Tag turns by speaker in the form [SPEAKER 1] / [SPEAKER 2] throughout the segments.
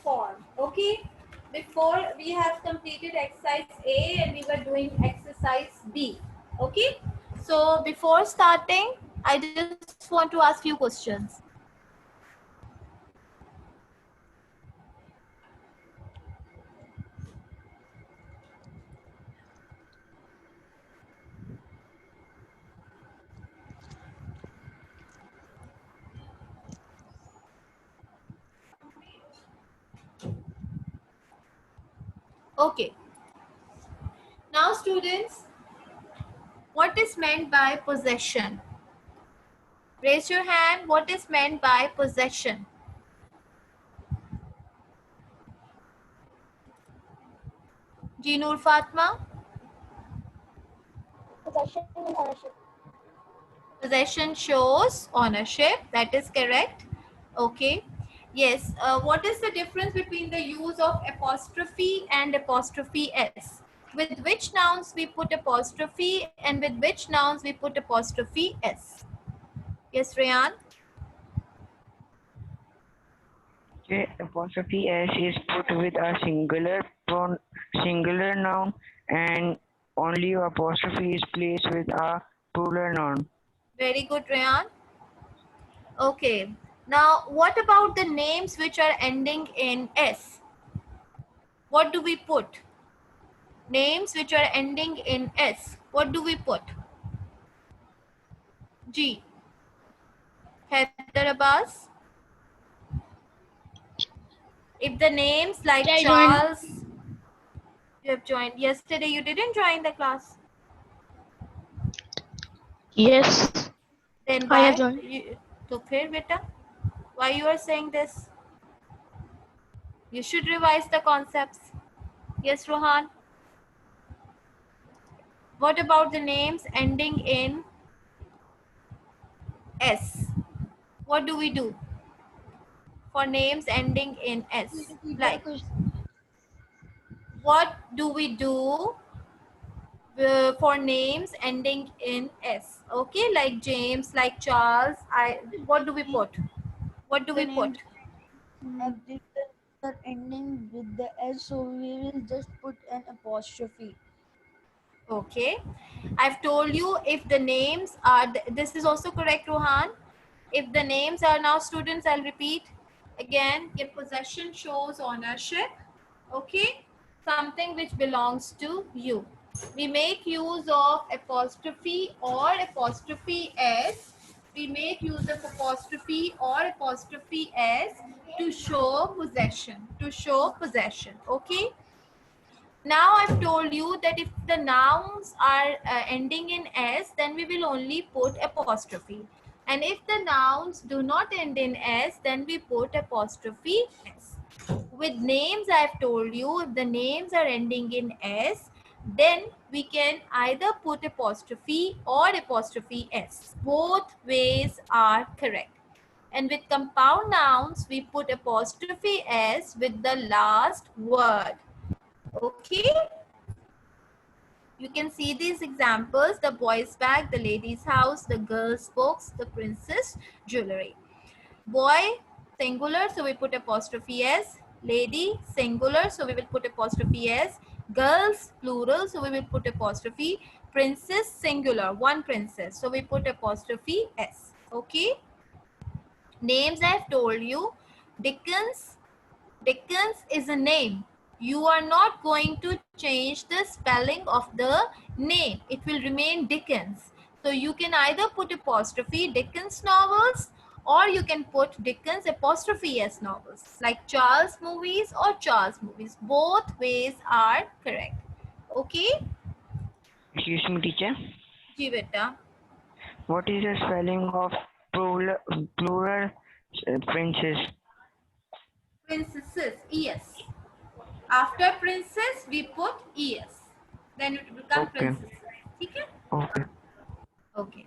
[SPEAKER 1] form. Okay. Before we have completed exercise A and we were doing exercise B. Okay. So before starting, I just want to ask few questions. Okay. Now students, what is meant by possession? Raise your hand. What is meant by possession? Ji Noor Fatma?
[SPEAKER 2] Possession and ownership.
[SPEAKER 1] Possession shows ownership. That is correct. Okay. Yes. What is the difference between the use of apostrophe and apostrophe s? With which nouns we put apostrophe and with which nouns we put apostrophe s? Yes, Rayan?
[SPEAKER 3] J apostrophe S is put with a singular noun and only apostrophe is placed with a plural noun.
[SPEAKER 1] Very good, Rayan. Okay. Now, what about the names which are ending in s? What do we put? Names which are ending in s. What do we put? G. Haider Abbas. If the names like
[SPEAKER 2] I joined.
[SPEAKER 1] Charles, you have joined. Yesterday you didn't join the class.
[SPEAKER 2] Yes,
[SPEAKER 1] Then
[SPEAKER 2] I have
[SPEAKER 1] why?
[SPEAKER 2] joined.
[SPEAKER 1] So फिर बेटा, why you are saying this? You should revise the concepts. Yes, Rohan. What about the names ending in S? What do we do for names ending in S? Like, what do we do for names ending in S? Okay, like James, like Charles. What do we put? What do
[SPEAKER 4] The
[SPEAKER 1] we
[SPEAKER 4] names
[SPEAKER 1] put?
[SPEAKER 4] are ending with the S, so we will just put an apostrophe.
[SPEAKER 1] Okay, I've told you if the names are, this is also correct, Rohan. If the names are now students, I'll repeat again. If possession shows ownership, okay, something which belongs to you. We make use of apostrophe or apostrophe s. We make use of apostrophe or apostrophe s to show possession. To show possession. Okay. Now I've told you that if the nouns are ending in s, then we will only put apostrophe. And if the nouns do not end in s, then we put apostrophe s. With names, I've told you, if the names are ending in s, then we can either put apostrophe or apostrophe s. Both ways are correct. And with compound nouns, we put apostrophe s with the last word. Okay. You can see these examples: the boy's bag, the lady's house, the girl's books, the princess jewelry. Boy singular, so we put apostrophe s. Lady singular, so we will put apostrophe s. Girls plural, so we will put apostrophe. Princess singular, one princess, so we put apostrophe s. Okay. Names I've told you. Dickens. Dickens is a name. You are not going to change the spelling of the name. It will remain Dickens. So you can either put apostrophe Dickens novels, or you can put Dickens apostrophe s novels, like Charles movies or Charles movies. Both ways are correct. Okay?
[SPEAKER 3] Excuse me, teacher.
[SPEAKER 1] Ji beta.
[SPEAKER 3] What is the spelling of plural princess?
[SPEAKER 1] Princesses, es. After princess, we put es. Then it will become
[SPEAKER 3] Okay.
[SPEAKER 1] princesses. Okay?
[SPEAKER 3] Okay.
[SPEAKER 1] Okay.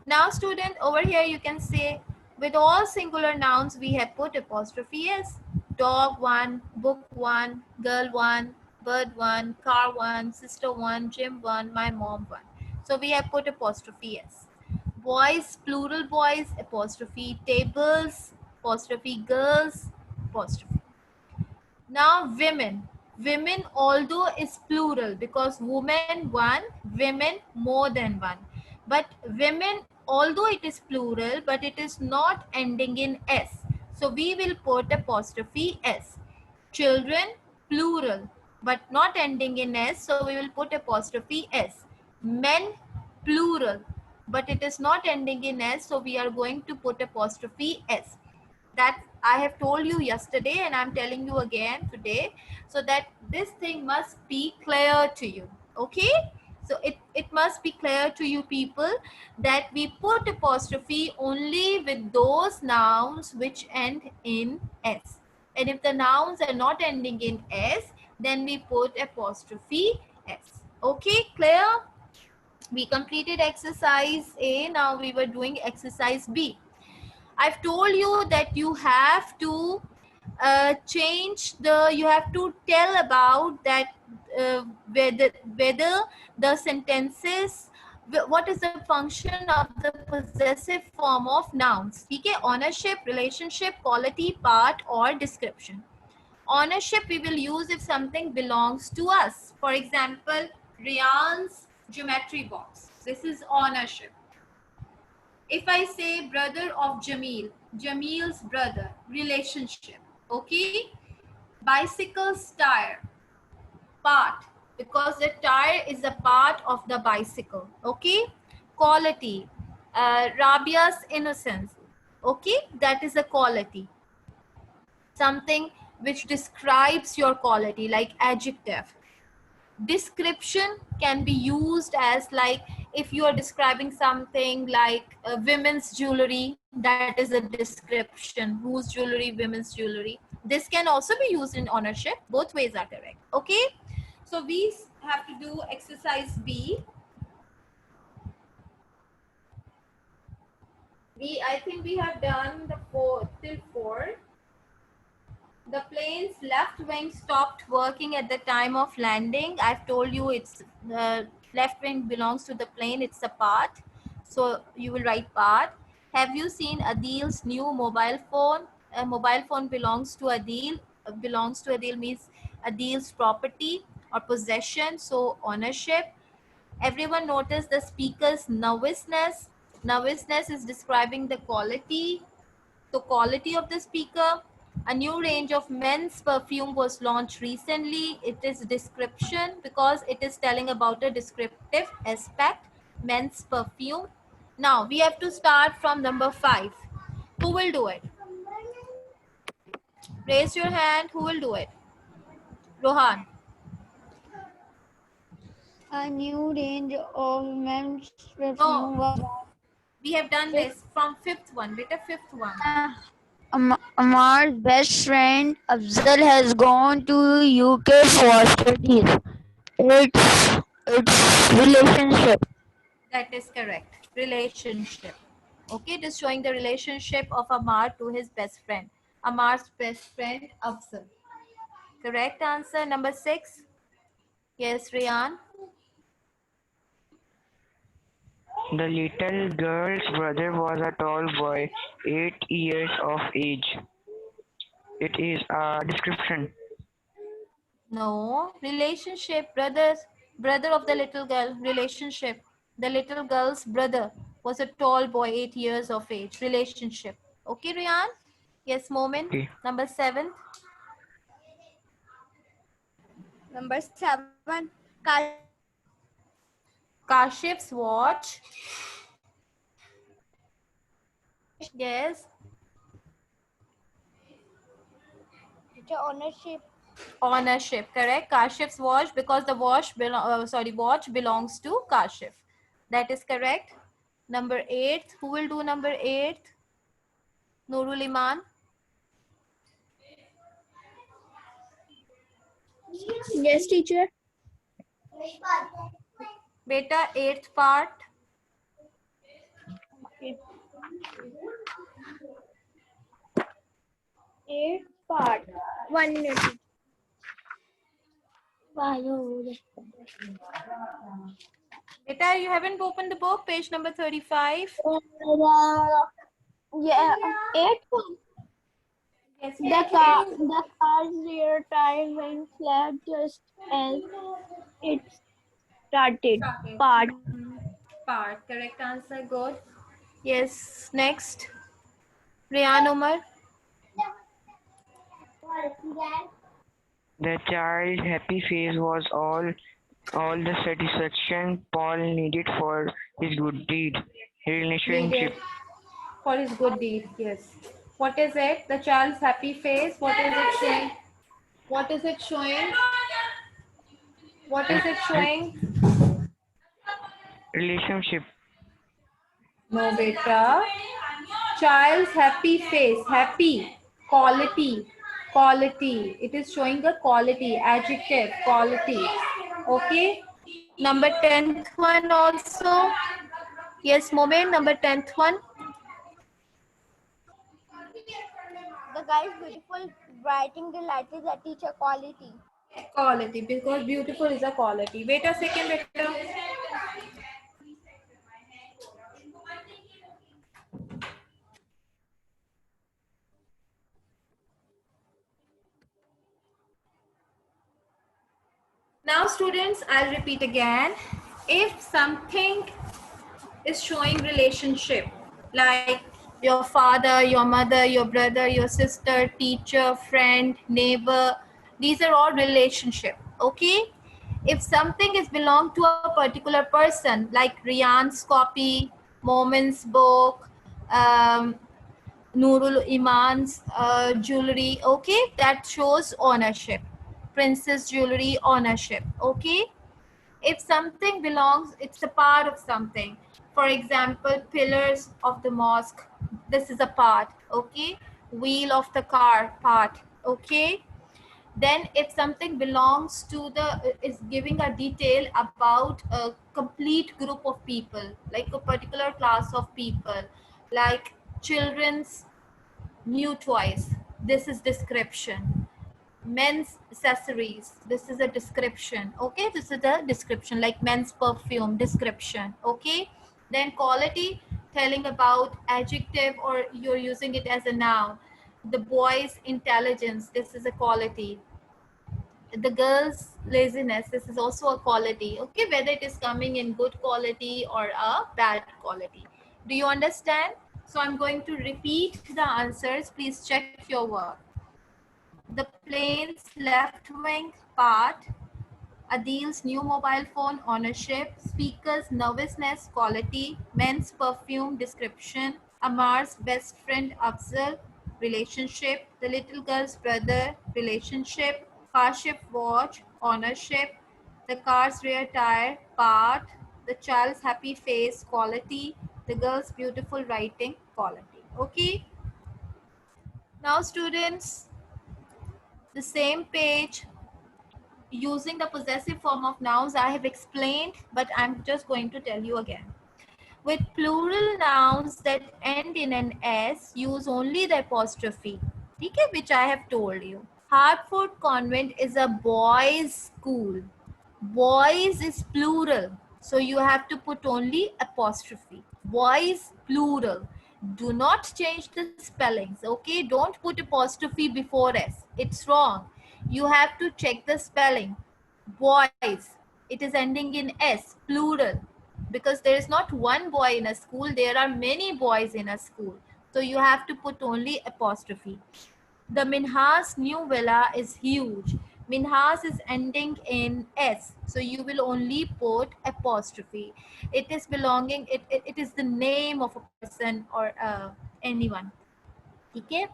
[SPEAKER 1] Now student, over here you can say with all singular nouns we have put apostrophe s. Dog 1, book 1, girl 1, bird 1, car 1, sister 1, gym 1, my mom 1. So we have put apostrophe s. Boys, plural boys, apostrophe. Tables, apostrophe. Girls, apostrophe. Now women. Women although is plural because women one, women more than one. But women although it is plural but it is not ending in S. So we will put apostrophe S. Children plural but not ending in S. So we will put apostrophe S. Men plural but it is not ending in S. So we are going to put apostrophe S. That I have told you yesterday and I'm telling you again today, so that this thing must be clear to you. Okay, so it must be clear to you people that we put apostrophe only with those nouns which end in S, and if the nouns are not ending in S, then we put apostrophe S. Okay, clear? We completed exercise A. Now we were doing exercise B. I've told you that you have to you have to tell about that whether the sentences, what is the function of the possessive form of nouns. Okay, ownership, relationship, quality, part, or description. Ownership we will use if something belongs to us. For example, Rian's geometry box. This is ownership. If I say brother of Jamil, Jamil's brother, relationship. Okay, bicycle's tire, part, because the tire is a part of the bicycle. Okay, quality, Rabia's innocence. Okay, that is a quality, something which describes your quality, like adjective. Description can be used as, like, if you are describing something like women's jewelry, that is a description. Whose jewelry? Women's jewelry. This can also be used in ownership. Both ways are correct. Okay, so we have to do exercise B. I think we have done the 4 till 4. The plane's left wing stopped working at the time of landing. I've told you it's the left wing belongs to the plane. It's a part. So you will write part. Have you seen Adil's new mobile phone? A mobile phone belongs to Adil. Belongs to Adil means Adil's property or possession. So ownership. Everyone noticed the speaker's nervousness. Nervousness is describing the quality. The quality of the speaker. A new range of men's perfume was launched recently. It is description because it is telling about a descriptive aspect, men's perfume. Now we have to start from number 5. Who will do it? Raise your hand. Who will do it? Rohan.
[SPEAKER 4] A new range of men's perfume
[SPEAKER 1] No,
[SPEAKER 4] was
[SPEAKER 1] we have done this from 5th one. Beta 5th one.
[SPEAKER 4] Amar's best friend Afzal has gone to UK for studies. It's relationship.
[SPEAKER 1] That is correct. Relationship. Okay, it is showing the relationship of Amar to his best friend. Amar's best friend, Afzal. Correct answer, number 6. Yes, Rian.
[SPEAKER 3] The little girl's brother was a tall boy, 8 years of age. It is a description.
[SPEAKER 1] No, relationship, brothers, brother of the little girl, relationship. The little girl's brother was a tall boy, 8 years of age, relationship. Okay, Rian? Yes, Momin.
[SPEAKER 3] Okay.
[SPEAKER 1] Number 7.
[SPEAKER 4] Number 7.
[SPEAKER 1] Kashif's watch. Yes.
[SPEAKER 4] Ownership.
[SPEAKER 1] Ownership, correct. Kashif's watch, because the watch belongs to Kashif. That is correct. Number 8. Who will do number 8? Nurul Iman.
[SPEAKER 2] Yes, teacher.
[SPEAKER 1] Beta, 8th part.
[SPEAKER 2] Okay. 8th part. 1 minute.
[SPEAKER 1] Beta, you haven't opened the book. Page number 35.
[SPEAKER 2] Yeah, 8th one.
[SPEAKER 1] Yes.
[SPEAKER 2] The car's rear the child went left just as it started.
[SPEAKER 1] Started.
[SPEAKER 2] Part.
[SPEAKER 1] Part. Correct answer. Good. Yes. Next. Riyan Umar.
[SPEAKER 3] The child's happy face was all the satisfaction Paul needed for his good deed.
[SPEAKER 1] Needed
[SPEAKER 3] Relationship.
[SPEAKER 1] for his good deed. Yes. What is it? The child's happy face. What is it showing? What is it showing? What is it showing?
[SPEAKER 3] Relationship.
[SPEAKER 1] No, beta. Child's happy face. Happy. Quality. Quality. It is showing a quality. Adjective. Quality. Okay. Number 10th one also. Yes, Moment. Number 10th one.
[SPEAKER 2] The guy is beautiful. Writing delighted the teacher quality.
[SPEAKER 1] Quality. Because beautiful is a quality. Wait a second, beta. Now students, I'll repeat again. If something is showing relationship, like your father, your mother, your brother, your sister, teacher, friend, neighbor, these are all relationship, okay? If something is belong to a particular person, like Rian's copy, Momin's book, Nurul Iman's jewelry, okay, that shows ownership. Princess jewelry ownership, okay? If something belongs, it's a part of something. For example, pillars of the mosque, this is a part, okay? Wheel of the car, part, okay? Then if something belongs to the, is giving a detail about a complete group of people, like a particular class of people, like children's new toys, this is description. Men's accessories, this is a description, okay? This is a description, like men's perfume, description, okay? Then quality, telling about adjective, or you're using it as a noun. The boy's intelligence, this is a quality. The girl's laziness, this is also a quality, okay? Whether it is coming in good quality or a bad quality. Do you understand? So I'm going to repeat the answers. Please check your work. The plane's left wing, part. Adil's new mobile phone, ownership. Speaker's nervousness, quality. Men's perfume, description. Amar's best friend, Afzal, relationship. The little girl's brother, relationship. Kashif watch, ownership. The car's rear tire, part. The child's happy face, quality. The girl's beautiful writing, quality. Okay. Now students, the same page, using the possessive form of nouns I have explained, but I'm just going to tell you again. With plural nouns that end in an S, use only the apostrophe, okay, which I have told you. Hartford Convent is a boys' school. Boys is plural, so you have to put only apostrophe. Boys, plural. Do not change the spellings, okay? Don't put apostrophe before S. It's wrong. You have to check the spelling. Boys, it is ending in S, plural, because there is not one boy in a school, there are many boys in a school. So you have to put only apostrophe. The Minhas new villa is huge. Minhas is ending in S, so you will only put apostrophe. It is belonging, it is the name of a person or anyone. Okay?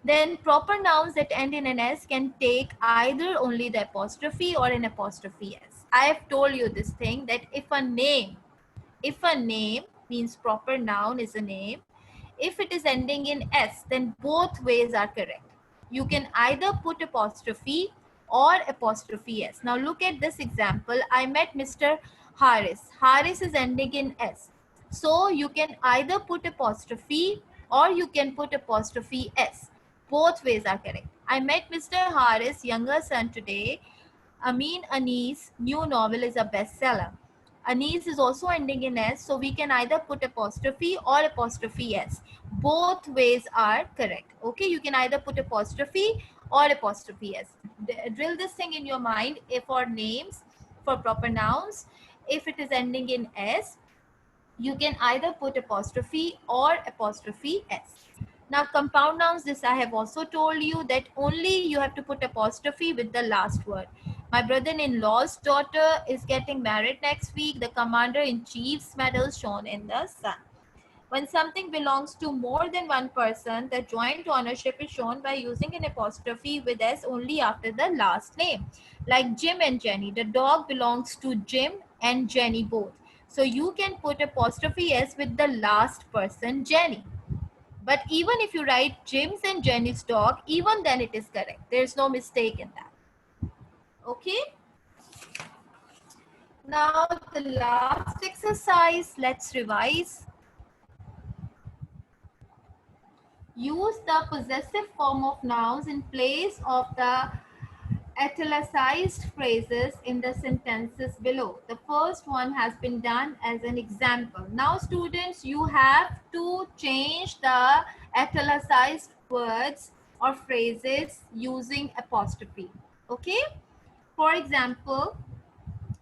[SPEAKER 1] Then proper nouns that end in an S can take either only the apostrophe or an apostrophe S. I have told you this thing, that if a name means proper noun is a name, if it is ending in S, then both ways are correct. You can either put apostrophe or apostrophe S. Now look at this example. I met Mr. Harris. Harris is ending in S. So you can either put apostrophe or you can put apostrophe S. Both ways are correct. I met Mr. Harris' younger son today. Amin Anis' new novel is a bestseller. Anis is also ending in S, so we can either put apostrophe or apostrophe S. Both ways are correct. Okay, you can either put apostrophe or apostrophe s. Drill this thing in your mind. If for names, for proper nouns, if it is ending in s, you can either put apostrophe or apostrophe s. Now compound nouns, this I have also told you that only you have to put apostrophe with the last word. My brother-in-law's daughter is getting married next week. The commander-in-chief's medal shown in the sun. When something belongs to more than one person, the joint ownership is shown by using an apostrophe with s only after the last name. Like Jim and Jenny. The dog belongs to Jim and Jenny both. So you can put apostrophe s with the last person, Jenny. But even if you write Jim's and Jenny's dog, even then it is correct. There's no mistake in that. Okay? Now the last exercise, let's revise. Use the possessive form of nouns in place of the italicized phrases in the sentences below. The first one has been done as an example. Now students, you have to change the italicized words or phrases using apostrophe. Okay? For example,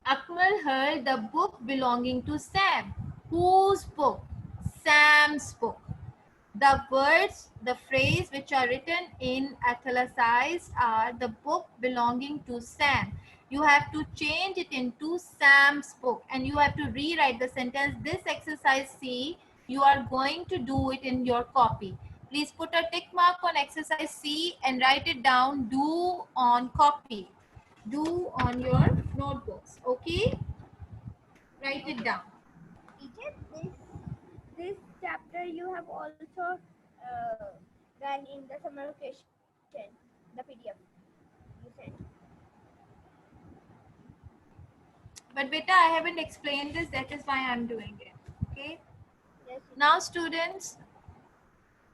[SPEAKER 1] Akmal heard the book belonging to Sam. Whose book? Sam's book. The words, the phrase which are written in italicized are the book belonging to Sam. You have to change it into Sam's book and you have to rewrite the sentence. This exercise C, you are going to do it in your copy. Please put a tick mark on exercise C and write it down. Do on copy. Do on your notebooks. Okay? Write it down.
[SPEAKER 2] Teacher, this chapter you have also done in the summer vacation, the PDF you sent.
[SPEAKER 1] But beta, I haven't explained this. That is why I'm doing it. Okay.
[SPEAKER 2] Yes.
[SPEAKER 1] Now students,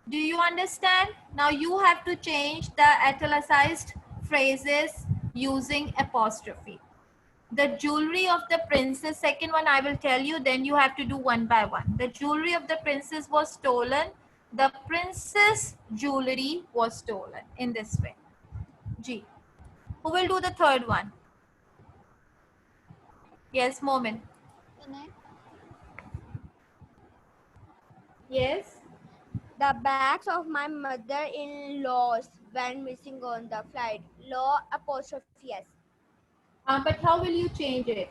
[SPEAKER 1] do you understand? Now you have to change the italicized phrases using apostrophe. The jewelry of the princess, second one I will tell you, then you have to do one by one. The jewelry of the princess was stolen. The princess jewelry was stolen in this way. G. Who will do the third one? Yes, Momin. Yes.
[SPEAKER 2] The bags of my mother-in-law's went missing on the flight. Law apostrophe s.
[SPEAKER 1] But how will you change it?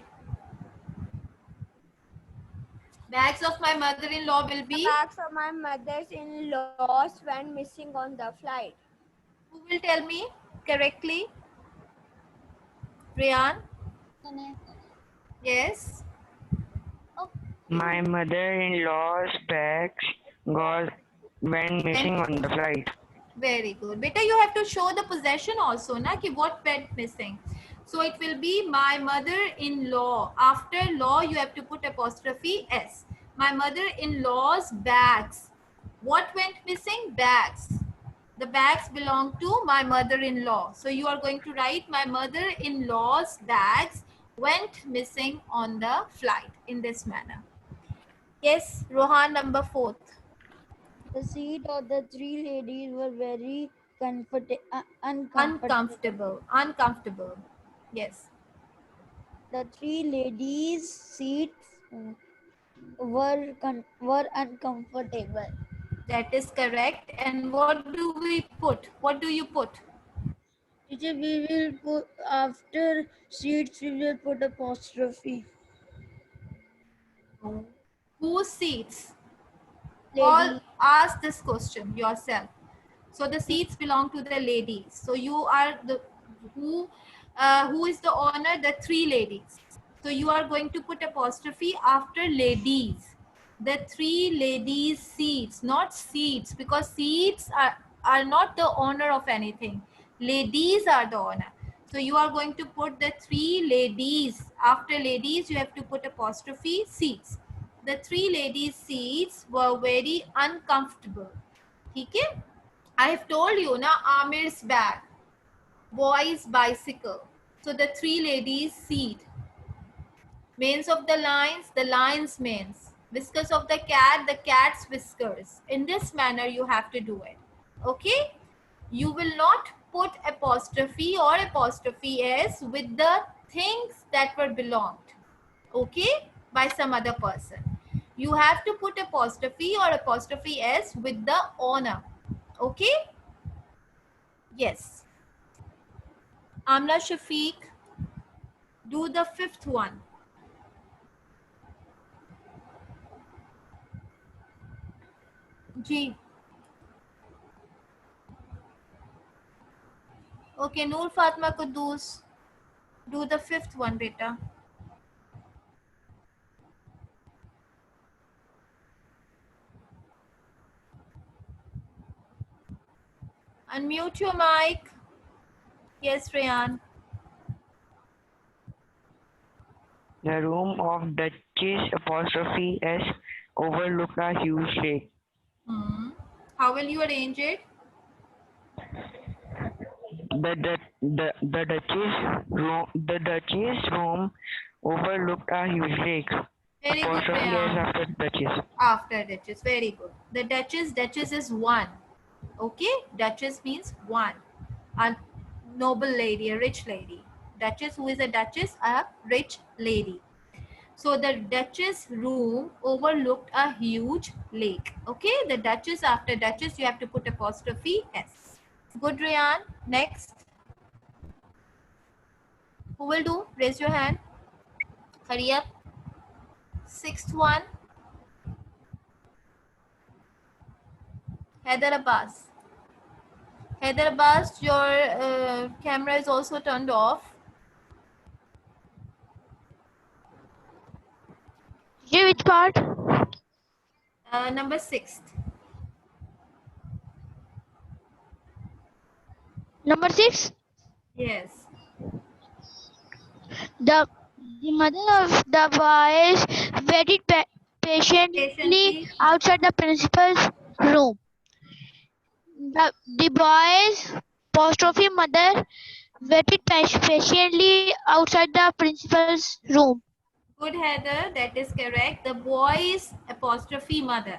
[SPEAKER 1] Bags of my mother-in-law will
[SPEAKER 2] The
[SPEAKER 1] be?
[SPEAKER 2] bags of my mother-in-law's went missing on the flight.
[SPEAKER 1] Who will tell me correctly? Rian? Yes.
[SPEAKER 3] My mother-in-law's bags went missing on the flight.
[SPEAKER 1] Very good. Beta, you have to show the possession also, na, ki what went missing. So it will be my mother-in-law. After law, you have to put apostrophe S. My mother-in-law's bags. What went missing? Bags. The bags belong to my mother-in-law. So you are going to write my mother-in-law's bags went missing on the flight in this manner. Yes, Rohan, number 4.
[SPEAKER 4] The seat of the three ladies were very
[SPEAKER 1] Uncomfortable. Uncomfortable. Yes.
[SPEAKER 4] The three ladies' seats were uncomfortable.
[SPEAKER 1] That is correct. And what do we put? What do you put?
[SPEAKER 4] Teacher, we will put after seats. We will put apostrophe.
[SPEAKER 1] Whose seats?
[SPEAKER 4] Lady.
[SPEAKER 1] All ask this question yourself. So the seats belong to the ladies. So you are the who is the owner? The three ladies. So you are going to put apostrophe after ladies. The three ladies' seats, not seats, because seats are not the owner of anything. Ladies are the owner. So you are going to put the three ladies. After ladies, you have to put apostrophe seats. The three ladies' seats were very uncomfortable. Okay? I have told you now Amir's bag, boy's bicycle. So the three ladies' seat. Manes of the lion's manes. Whiskers of the cat's whiskers. In this manner you have to do it. Okay? You will not put apostrophe or apostrophe s with the things that were belonged, okay, by some other person. You have to put apostrophe or apostrophe s with the owner, okay. Yes. Amna Shafiq, do the fifth one. Ji. Okay, Noor Fatma Kudus, do the fifth one, beta. Unmute your mic. Yes, Rayan.
[SPEAKER 3] The room of Duchess apostrophe S overlooked a huge lake.
[SPEAKER 1] How will you arrange it?
[SPEAKER 3] The Duchess room overlooked a huge lake.
[SPEAKER 1] Very good,
[SPEAKER 3] Apostrophe S
[SPEAKER 1] Rayan.
[SPEAKER 3] after Duchess.
[SPEAKER 1] After Duchess, very good. The Duchess is one. Okay, Duchess means one. A noble lady, a rich lady. Duchess, who is a Duchess? A rich lady. So the Duchess room overlooked a huge lake. Okay, the Duchess, after Duchess, you have to put apostrophe S. Good, Rayan. Next. Who will do? Raise your hand. Hurry up. Sixth one. Heather Abbas. Heather Abbas, your camera is also turned off.
[SPEAKER 5] Yeah, which part?
[SPEAKER 1] Number sixth.
[SPEAKER 5] Number 6.
[SPEAKER 1] Yes.
[SPEAKER 5] The mother of the boys waited patiently
[SPEAKER 1] Patiently.
[SPEAKER 5] outside the principal's room. The boy's apostrophe mother waited patiently outside the principal's room.
[SPEAKER 1] Good, Heather. That is correct. The boy's apostrophe mother.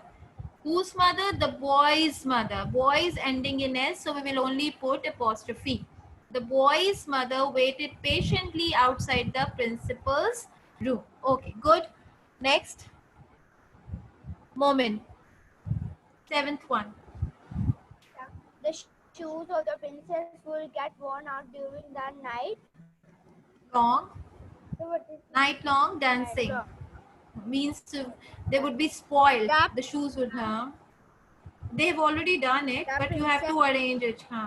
[SPEAKER 1] Whose mother? The boy's mother. Boy's ending in S, so we will only put apostrophe. The boy's mother waited patiently outside the principal's room. Okay, good. Next. Moment. Seventh one.
[SPEAKER 2] The shoes of the princess will get worn out during the night.
[SPEAKER 1] Long.
[SPEAKER 2] So what is
[SPEAKER 1] Night long dancing.
[SPEAKER 2] long?
[SPEAKER 1] Means they would be spoiled.
[SPEAKER 2] The-
[SPEAKER 1] The shoes would have. They've already done it,
[SPEAKER 2] The
[SPEAKER 1] but you have to
[SPEAKER 2] princess-
[SPEAKER 1] arrange it. The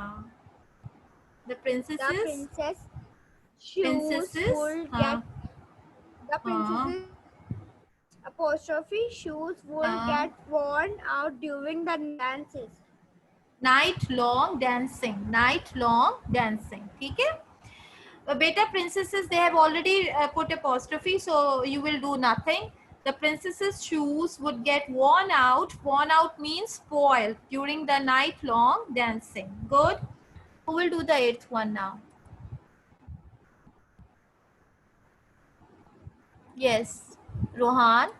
[SPEAKER 2] The
[SPEAKER 1] princesses.
[SPEAKER 2] princess shoes
[SPEAKER 1] Princesses.
[SPEAKER 2] will get the princess's apostrophe shoes will get worn out during the dances.
[SPEAKER 1] Night long dancing. Night long dancing. ठीक है? Beta princesses, they have already put apostrophe, so you will do nothing. The princess's shoes would get worn out. Worn out means spoiled during the night long dancing. Good. Who will do the eighth one now? Yes. Rohan,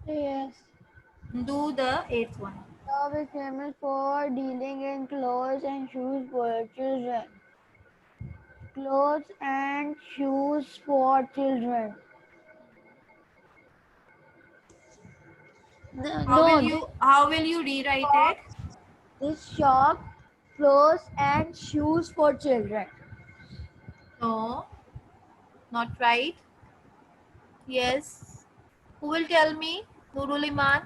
[SPEAKER 4] Yes.
[SPEAKER 1] do the eighth one.
[SPEAKER 4] Shop is famous for dealing in clothes and shoes for children. Clothes and shoes for children.
[SPEAKER 1] How will you rewrite it?
[SPEAKER 4] This shop clothes and shoes for children.
[SPEAKER 1] No, not right. Yes. Who will tell me? Nurul Iman.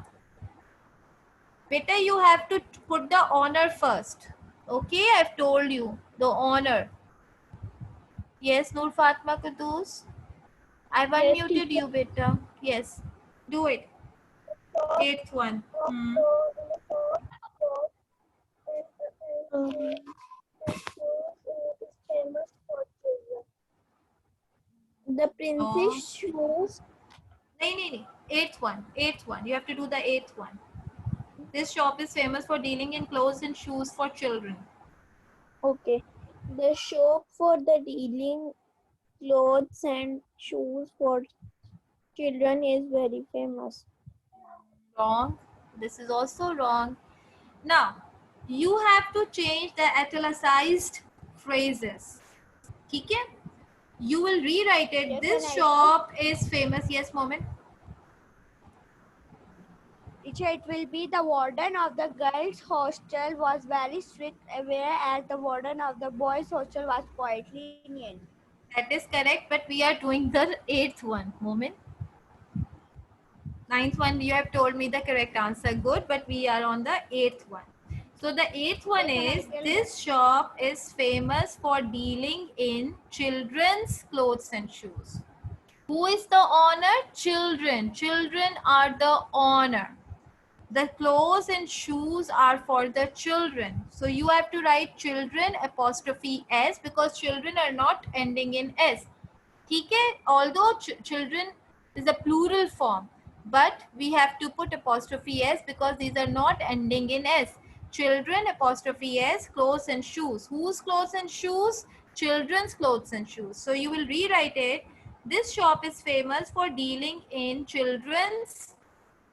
[SPEAKER 1] Beta, you have to put the honor first. Okay, I've told you. The honor. Yes, Nur Fatma Kudus. I've unmuted you, beta. Yes. Do it. Eighth one.
[SPEAKER 2] The
[SPEAKER 1] No.
[SPEAKER 2] princess shoes.
[SPEAKER 1] No. Eighth one. Eighth one. You have to do the eighth one. This shop is famous for dealing in clothes and shoes for children.
[SPEAKER 2] Okay. The shop for the dealing clothes and shoes for children is very famous.
[SPEAKER 1] Wrong. This is also wrong. Now, you have to change the italicized phrases. ठीक है? You will rewrite it.
[SPEAKER 2] Yes,
[SPEAKER 1] This
[SPEAKER 2] and I
[SPEAKER 1] shop is famous. Yes, moment.
[SPEAKER 2] Teacher, it will be the warden of the girls' hostel was very strict, whereas the warden of the boys' hostel was quite lenient.
[SPEAKER 1] That is correct, but we are doing the 8th one. Moment. 9th one, you have told me the correct answer. Good, but we are on the 8th one. So the 8th one
[SPEAKER 2] Yes,
[SPEAKER 1] is,
[SPEAKER 2] and I tell
[SPEAKER 1] this shop is famous for dealing in children's clothes and shoes. Who is the owner? Children. Children are the owner. The clothes and shoes are for the children. So you have to write children apostrophe s, because children are not ending in s. ठीक है? Although children is a plural form, but we have to put apostrophe s because these are not ending in s. Children apostrophe s, clothes and shoes. Whose clothes and shoes? Children's clothes and shoes. So you will rewrite it. This shop is famous for dealing in children's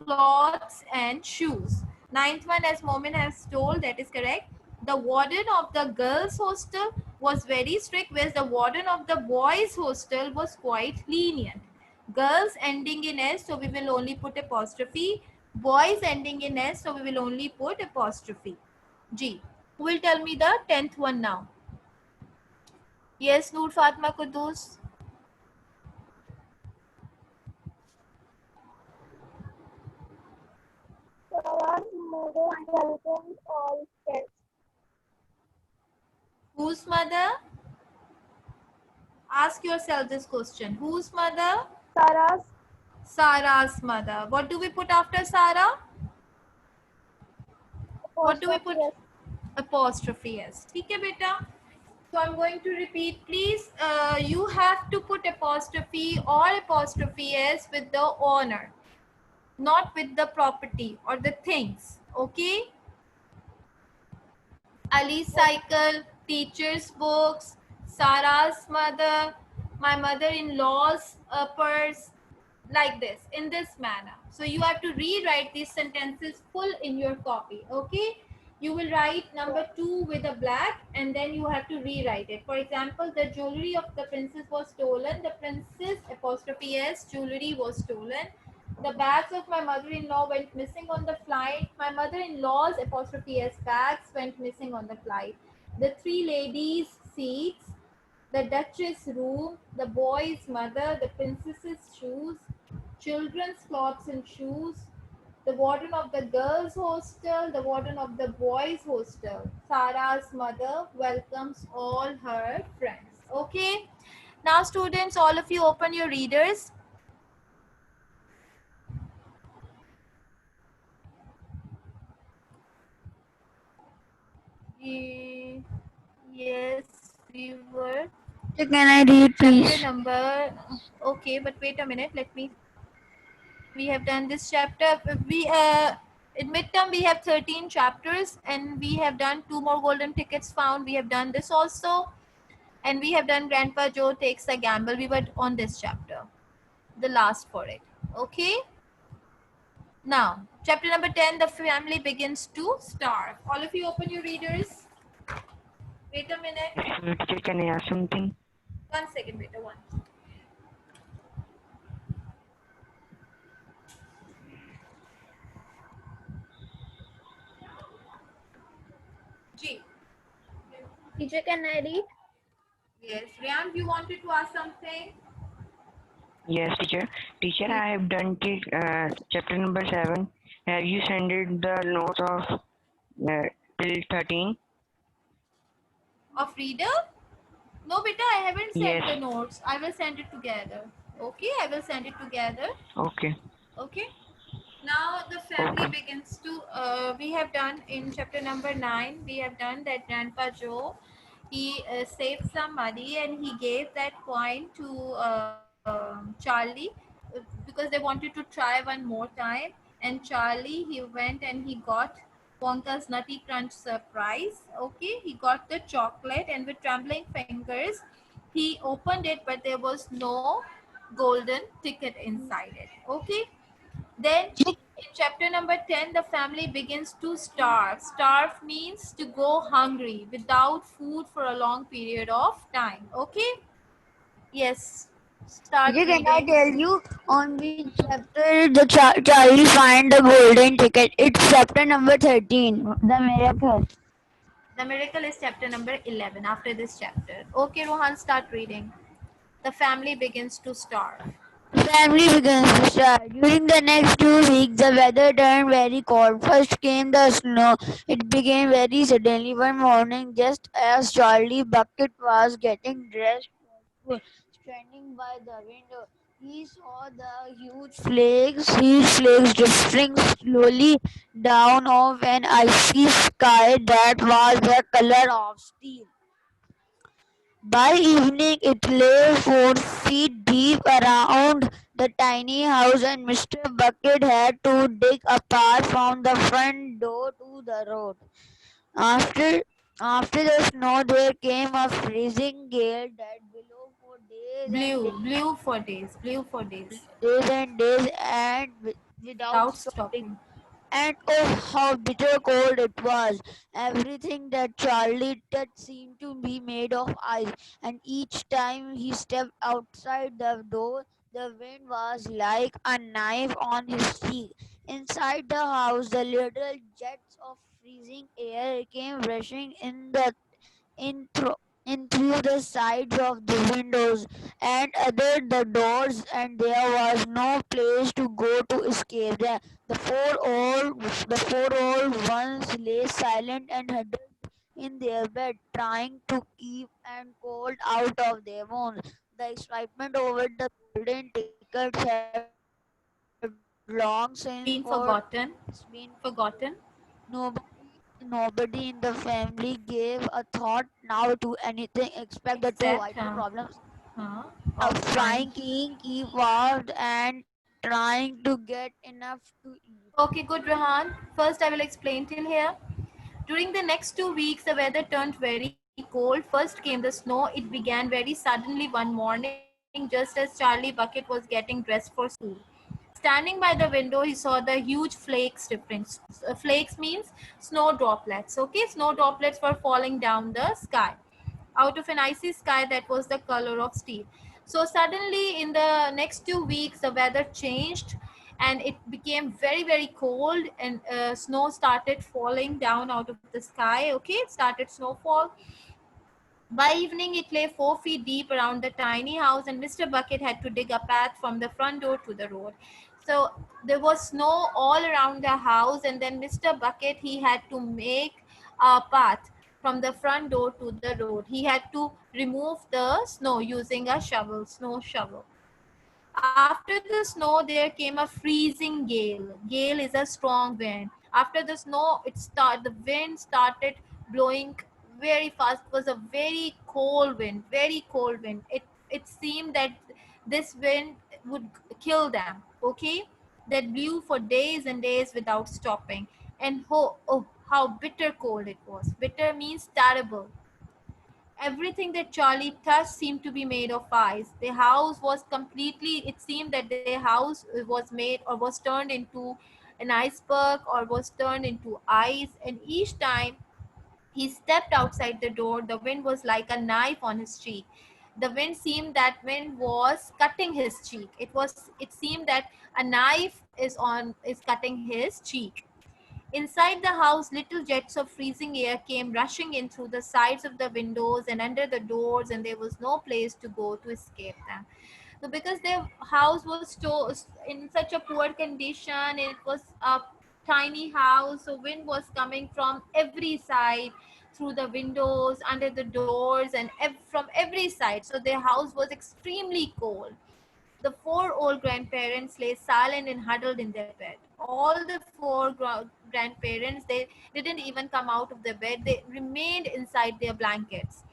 [SPEAKER 1] clothes and shoes. 9th one, as Momin has told, that is correct. The warden of the girls' hostel was very strict, whereas the warden of the boys' hostel was quite lenient. Girls ending in s, so we will only put apostrophe. Boys ending in s, so we will only put apostrophe. G. Who will tell me the 10th one now? Yes, Noor Fatma Kudus.
[SPEAKER 2] Sarah's mother welcomes all guests.
[SPEAKER 1] Whose mother? Ask yourself this question. Whose mother?
[SPEAKER 2] Sarah's
[SPEAKER 1] Sarah's mother. What do we put after Sarah? What do we put? Apostrophe s. ठीक है बेटा? So I'm going to repeat. Please, you have to put apostrophe or apostrophe s with the owner, not with the property or the things. Okay? Ali's cycle, teacher's books, Sarah's mother, my mother-in-law's purse, like this, in this manner. So you have to rewrite these sentences full in your copy. Okay? You will write number 2 with a black, and then you have to rewrite it. For example, the jewelry of the princess was stolen. The princess apostrophe s jewelry was stolen. The bags of my mother-in-law went missing on the flight. My mother-in-law's apostrophe s bags went missing on the flight. The three ladies' seats, the duchess' room, the boy's mother, the princess's shoes, children's clothes and shoes, the warden of the girls' hostel, the warden of the boys' hostel. Sarah's mother welcomes all her friends. Okay. Now, students, all of you open your readers. Yes, we were.
[SPEAKER 4] Can I read,
[SPEAKER 1] Chapter
[SPEAKER 4] please?
[SPEAKER 1] number. Okay, but wait a minute. Let me. We have done this chapter. We in midterm we have 13 chapters, and we have done 2 more golden tickets found. We have done this also, and we have done Grandpa Joe takes a gamble. We were on this chapter, the last for it. Okay. Now, chapter number 10. The family begins to starve. All of you open your readers. Wait a minute.
[SPEAKER 3] Teacher, can I ask something?
[SPEAKER 1] 1 second, wait a one. G.
[SPEAKER 2] Teacher, can I read?
[SPEAKER 1] Yes. Ryan, you wanted to ask something?
[SPEAKER 3] Yes, teacher. Teacher, I have done chapter number 7. Have you sent it the notes of till 13?
[SPEAKER 1] Of reader? No, beta, I haven't sent
[SPEAKER 3] Yes.
[SPEAKER 1] the notes. I will send it together. Okay, I will send it together.
[SPEAKER 3] Okay.
[SPEAKER 1] Okay. Now the family begins to. We have done in chapter number 9. We have done that Grandpa Joe, he saved some money and he gave that coin to Charlie because they wanted to try one more time. And Charlie, he went and he got Wonka's Nutty Crunch surprise. Okay, he got the chocolate, and with trembling fingers, he opened it, but there was no golden ticket inside it. Okay, then In chapter number 10, the family begins to starve. Starve means to go hungry without food for a long period of time. Okay? Yes. Start
[SPEAKER 4] Okay, can I
[SPEAKER 1] reading.
[SPEAKER 4] tell you on which chapter the Charlie find the golden ticket? It's chapter number 13, the miracle.
[SPEAKER 1] The miracle is chapter number 11 after this chapter. Okay, Rohan, start reading. The family begins to starve.
[SPEAKER 4] Family begins to start. During the next 2 weeks, the weather turned very cold. First came the snow. It began very suddenly one morning, just as Charlie Bucket was getting dressed for school. Standing by the window, he saw the huge flakes drifting slowly down of an icy sky that was the color of steel. By evening, it lay 4 feet deep around the tiny house, and Mr. Bucket had to dig a path from the front door to the road. After, after the snow, there came a freezing gale that blew for
[SPEAKER 1] Blew for days
[SPEAKER 4] and without
[SPEAKER 1] without
[SPEAKER 4] stopping.
[SPEAKER 1] stopping.
[SPEAKER 4] And oh, how bitter cold it was! Everything that Charlie touched seemed to be made of ice, and each time he stepped outside the door, the wind was like a knife on his cheek. Inside the house, the little jets of freezing air came rushing in through in through the sides of the windows and other the doors, and there was no place to go to escape them. The four old ones lay silent and huddled in their bed, trying to keep and cold out of their bones. The excitement over the golden tickets had long since
[SPEAKER 1] Been
[SPEAKER 4] been
[SPEAKER 1] forgotten.
[SPEAKER 4] forgotten.
[SPEAKER 1] Forgotten.
[SPEAKER 4] Nobody in the family gave a thought now to anything except the two
[SPEAKER 1] Except,
[SPEAKER 4] vital problems
[SPEAKER 1] huh,
[SPEAKER 4] of
[SPEAKER 1] of
[SPEAKER 4] trying
[SPEAKER 1] trying.
[SPEAKER 4] to keep warm and trying to get enough to eat.
[SPEAKER 1] Okay, good, Rahan. First, I will explain till here. During the next 2 weeks, the weather turned very cold. First came the snow. It began very suddenly one morning, just as Charlie Bucket was getting dressed for school. Standing by the window, he saw the huge flakes difference. Flakes means snow droplets. Okay, snow droplets were falling down the sky out of an icy sky that was the color of steel. So suddenly, in the next 2 weeks, the weather changed and it became very, very cold, and snow started falling down out of the sky. Okay, it started snowfall. By evening, it lay 4 feet deep around the tiny house, and Mr. Bucket had to dig a path from the front door to the road. So there was snow all around the house, and then Mr. Bucket, he had to make a path from the front door to the road. He had to remove the snow using a snow shovel. After the snow, there came a freezing gale. Gale is a strong wind. After the snow, the wind started blowing very fast. It was a very cold wind, very cold wind. It seemed that this wind would kill them. Okay, that blew for days and days without stopping. And how bitter cold it was. Bitter means terrible. Everything that Charlie touched seemed to be made of ice. The house was completely, it seemed that the house was made or was turned into an iceberg or was turned into ice. And each time he stepped outside the door, the wind was like a knife on his cheek. The wind was cutting his cheek. It seemed that a knife is cutting his cheek. Inside the house, little jets of freezing air came rushing in through the sides of the windows and under the doors, and there was no place to go to escape them. So, because their house was in such a poor condition, it was a tiny house, so wind was coming from every side through the windows, under the doors, and from every side. So, their house was extremely cold. The four old grandparents lay silent and huddled in their bed. All the four grandparents, they didn't even come out of their bed. They remained inside their blankets,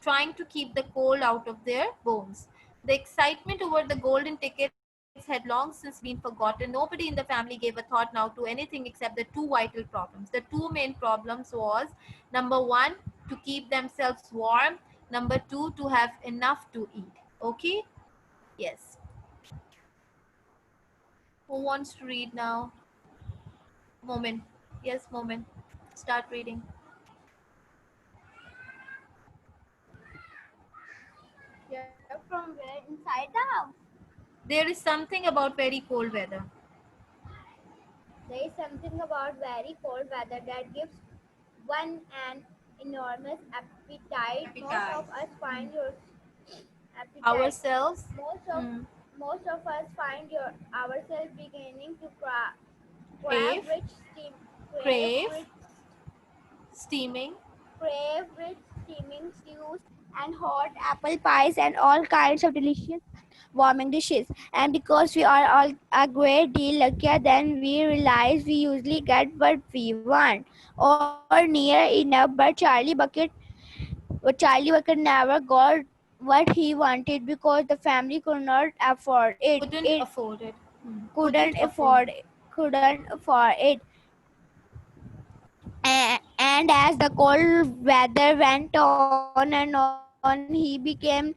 [SPEAKER 1] trying to keep the cold out of their bones. The excitement over the golden tickets had long since been forgotten. Nobody in the family gave a thought now to anything except the two vital problems. The two main problems was, number one, to keep themselves warm. Number two, to have enough to eat. Okay? Yes. Who wants to read now? Moment. Yes, Moment. Start reading.
[SPEAKER 2] Yeah, from where? Inside the house.
[SPEAKER 1] There is something about very cold weather.
[SPEAKER 2] There is something about very cold weather that gives one an enormous appetite. Most
[SPEAKER 1] Appetite.
[SPEAKER 2] of us find your appetite.
[SPEAKER 1] Ourselves.
[SPEAKER 2] Most of
[SPEAKER 1] Hmm.
[SPEAKER 2] most of us find ourselves beginning to crave
[SPEAKER 1] Crave.
[SPEAKER 2] rich steam, crave
[SPEAKER 1] Crave.
[SPEAKER 2] rich
[SPEAKER 1] Steaming.
[SPEAKER 2] crave rich steaming stews and hot apple pies and all kinds of delicious warming dishes. And because we are all a great deal luckier than we realize, we usually get what we want or near enough. But Charlie Bucket never got what he wanted because the family could not afford it.
[SPEAKER 1] Couldn't
[SPEAKER 2] It
[SPEAKER 1] afford it. Hmm.
[SPEAKER 2] couldn't
[SPEAKER 1] Afford.
[SPEAKER 2] afford it. And as the cold weather went on and on, he became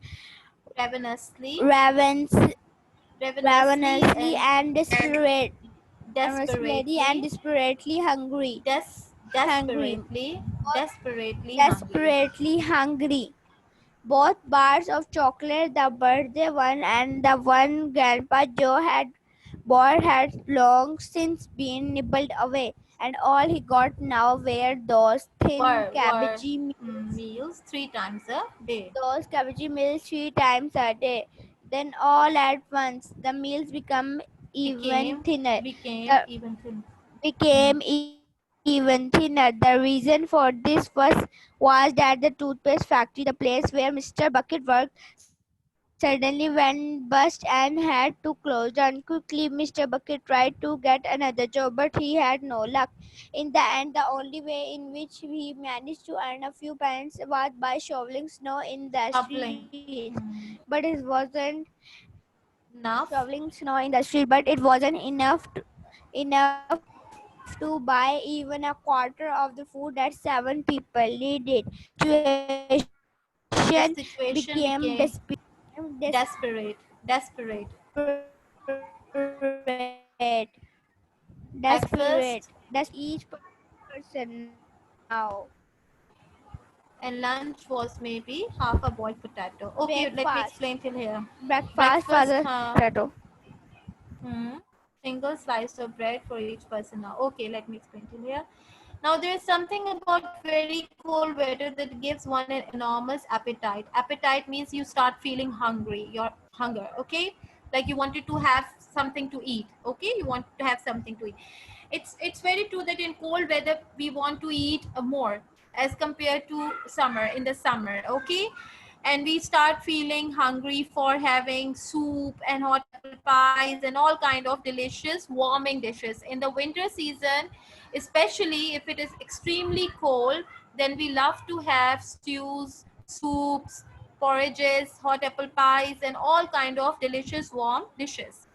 [SPEAKER 1] Ravenously. Ravenously
[SPEAKER 2] ravenously
[SPEAKER 1] and desperately.
[SPEAKER 2] desperately hungry,
[SPEAKER 1] Desperately hungry.
[SPEAKER 2] desperately hungry. Both bars of chocolate, the birthday one and the one Grandpa Joe had bought, had long since been nibbled away, and all he got now were those thin
[SPEAKER 1] Were
[SPEAKER 2] cabbagey meals.
[SPEAKER 1] meals 3 times a day.
[SPEAKER 2] Those cabbagey meals 3 times a day. Then all at once, the meals even
[SPEAKER 1] Became
[SPEAKER 2] thinner.
[SPEAKER 1] became
[SPEAKER 2] The
[SPEAKER 1] even thin.
[SPEAKER 2] became even thinner. The reason for this was that the toothpaste factory, the place where Mr. Bucket worked, suddenly went bust and had to close down quickly. Mr. Bucket tried to get another job, but he had no luck. In the end, the only way in which he managed to earn a few pence was by shoveling snow in the
[SPEAKER 1] Shoveling.
[SPEAKER 2] streets. But it wasn't
[SPEAKER 1] Enough.
[SPEAKER 2] shoveling snow in the street, but it wasn't enough to buy even a quarter of the food that 7 people needed. Situation
[SPEAKER 1] The
[SPEAKER 2] became
[SPEAKER 1] situation became desperate. Desperate.
[SPEAKER 2] desperate. Desperate.
[SPEAKER 1] Breakfast
[SPEAKER 2] Each person now.
[SPEAKER 1] and lunch was maybe half a boiled potato. Okay, let me
[SPEAKER 2] Breakfast.
[SPEAKER 1] explain till here.
[SPEAKER 2] Breakfast was
[SPEAKER 1] Breakfast,
[SPEAKER 2] a potato.
[SPEAKER 1] hmm, single slice of bread for each person now. Okay, let me explain till here. Now there is something about very cold weather that gives one an enormous appetite. Appetite means you start feeling hungry. Your hunger, okay? Like you wanted to have something to eat. Okay, you want to have something to eat. It's very true that in cold weather we want to eat more as compared to summer in the summer. Okay, and we start feeling hungry for having soup and hot apple pies and all kind of delicious warming dishes in the winter season, especially if it is extremely cold. Then we love to have stews, soups, porridges, hot apple pies and all kind of delicious warm dishes.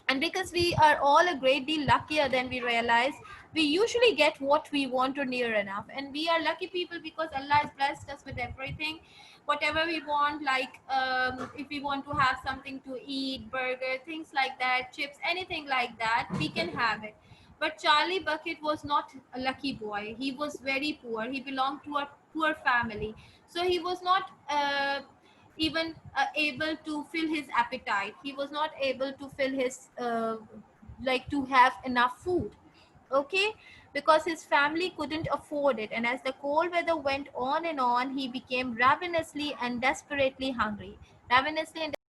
[SPEAKER 1] And because we are all a great deal luckier than we realize, we usually get what we want or near enough. And we are lucky people because Allah has blessed us with everything, whatever we want. Like if we want to have something to eat, burger, things like that, chips, anything like that, we can have it. But Charlie Bucket was not a lucky boy. He was very poor. He belonged to a poor family, so he was not even able to fill his appetite. He was not able to fill his like to have enough food. Okay, because his family couldn't afford it. And as the cold weather went on and on, he became ravenously and desperately hungry. Ravenously and